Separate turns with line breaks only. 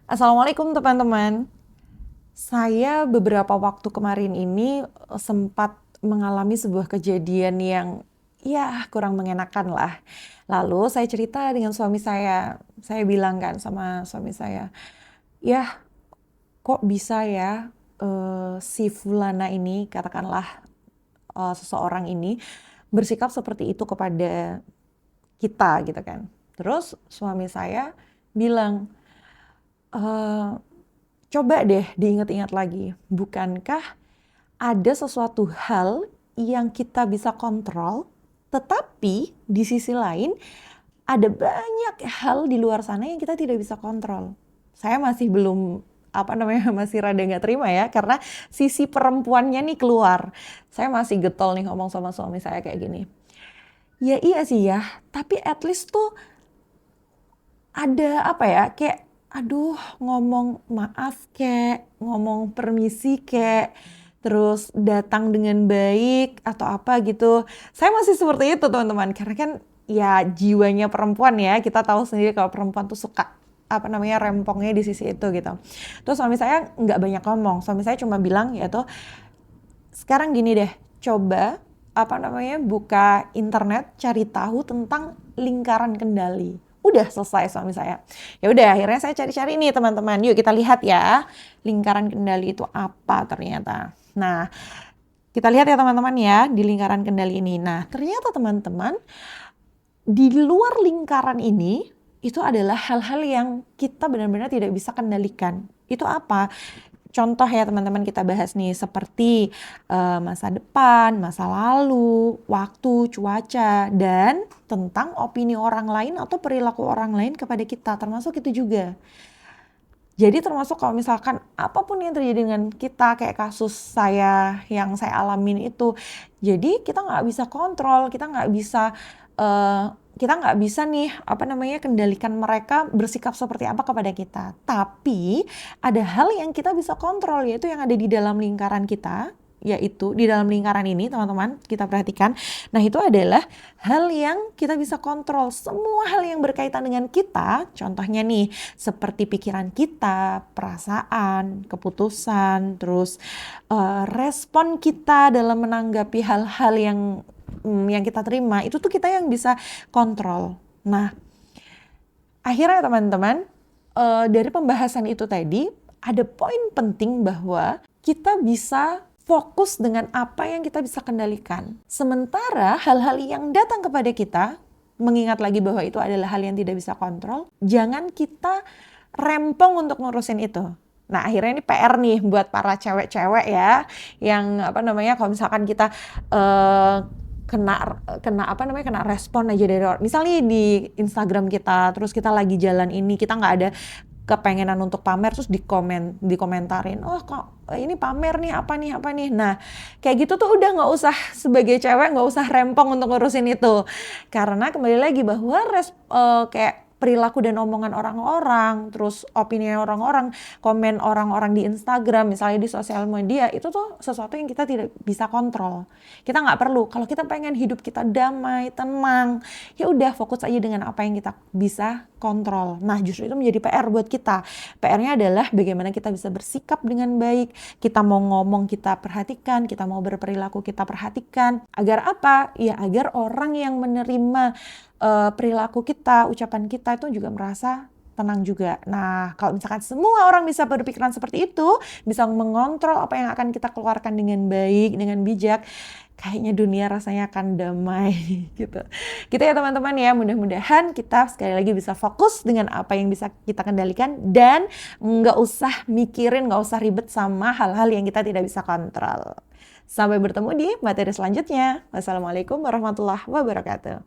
Assalamualaikum teman-teman. Saya beberapa waktu kemarin ini sempat mengalami sebuah kejadian yang ya kurang mengenakan lah. Lalu saya cerita dengan suami saya. Saya bilang kan sama suami saya, ya kok bisa ya si Fulana ini, katakanlah seseorang ini bersikap seperti itu kepada kita gitu kan. Terus suami saya bilang, "Eh, coba deh diingat-ingat lagi, bukankah ada sesuatu hal yang kita bisa kontrol, tetapi di sisi lain ada banyak hal di luar sana yang kita tidak bisa kontrol." Saya masih belum masih rada nggak terima ya, karena sisi perempuannya nih keluar. Saya masih getol nih ngomong sama suami saya kayak gini. Ya iya sih ya, tapi at least tuh ada kayak aduh ngomong maaf kek, ngomong permisi kek, terus datang dengan baik atau apa gitu. Saya masih seperti itu teman-teman, karena kan ya jiwanya perempuan ya, kita tahu sendiri kalau perempuan tuh suka rempongnya di sisi itu gitu. Terus suami saya nggak banyak ngomong, suami saya cuma bilang yaitu, sekarang gini deh, coba buka internet, cari tahu tentang lingkaran kendali. Udah selesai suami saya. Ya udah, akhirnya saya cari-cari nih teman-teman. Yuk kita lihat ya, lingkaran kendali itu apa ternyata. Nah, kita lihat ya teman-teman ya di lingkaran kendali ini. Nah, ternyata teman-teman di luar lingkaran ini itu adalah hal-hal yang kita benar-benar tidak bisa kendalikan. Itu apa? Contoh ya teman-teman kita bahas nih seperti masa depan, masa lalu, waktu, cuaca, dan tentang opini orang lain atau perilaku orang lain kepada kita, termasuk itu juga. Jadi termasuk kalau misalkan apapun yang terjadi dengan kita, kayak kasus saya yang saya alamin itu, jadi kita nggak bisa kontrol, eh, kita nggak bisa nih kendalikan mereka bersikap seperti apa kepada kita. Tapi ada hal yang kita bisa kontrol, yaitu yang ada di dalam lingkaran kita, yaitu di dalam lingkaran ini teman-teman kita perhatikan. Nah itu adalah hal yang kita bisa kontrol. Semua hal yang berkaitan dengan kita, contohnya nih seperti pikiran kita, perasaan, keputusan, terus respon kita dalam menanggapi hal-hal yang kita terima, itu tuh kita yang bisa kontrol. Nah, akhirnya teman-teman, dari pembahasan itu tadi, ada poin penting bahwa kita bisa fokus dengan apa yang kita bisa kendalikan. Sementara hal-hal yang datang kepada kita, mengingat lagi bahwa itu adalah hal yang tidak bisa kontrol, jangan kita rempong untuk ngurusin itu. Nah akhirnya ini PR nih buat para cewek-cewek ya, yang kalau misalkan kita kena respon aja dari orang. Misalnya di Instagram kita, terus kita lagi jalan ini, kita nggak ada kepengenan untuk pamer, terus dikomentarin, oh kok ini pamer nih apa nih. Nah kayak gitu tuh udah nggak usah, sebagai cewek nggak usah rempong untuk ngurusin itu, karena kembali lagi bahwa kayak perilaku dan omongan orang-orang, terus opini orang-orang, komen orang-orang di Instagram, misalnya di sosial media, itu tuh sesuatu yang kita tidak bisa kontrol. Kita nggak perlu, kalau kita pengen hidup kita damai, tenang, ya udah fokus aja dengan apa yang kita bisa kontrol. Nah justru itu menjadi PR buat kita. PR-nya adalah bagaimana kita bisa bersikap dengan baik, kita mau ngomong kita perhatikan, kita mau berperilaku kita perhatikan. Agar apa? Ya agar orang yang menerima perilaku kita, ucapan kita itu juga merasa tenang juga. Nah, kalau misalkan semua orang bisa berpikiran seperti itu, bisa mengontrol apa yang akan kita keluarkan dengan baik, dengan bijak, kayaknya dunia rasanya akan damai gitu. Gitu ya teman-teman ya, mudah-mudahan kita sekali lagi bisa fokus dengan apa yang bisa kita kendalikan dan nggak usah mikirin, nggak usah ribet sama hal-hal yang kita tidak bisa kontrol. Sampai bertemu di materi selanjutnya. Wassalamualaikum warahmatullahi wabarakatuh.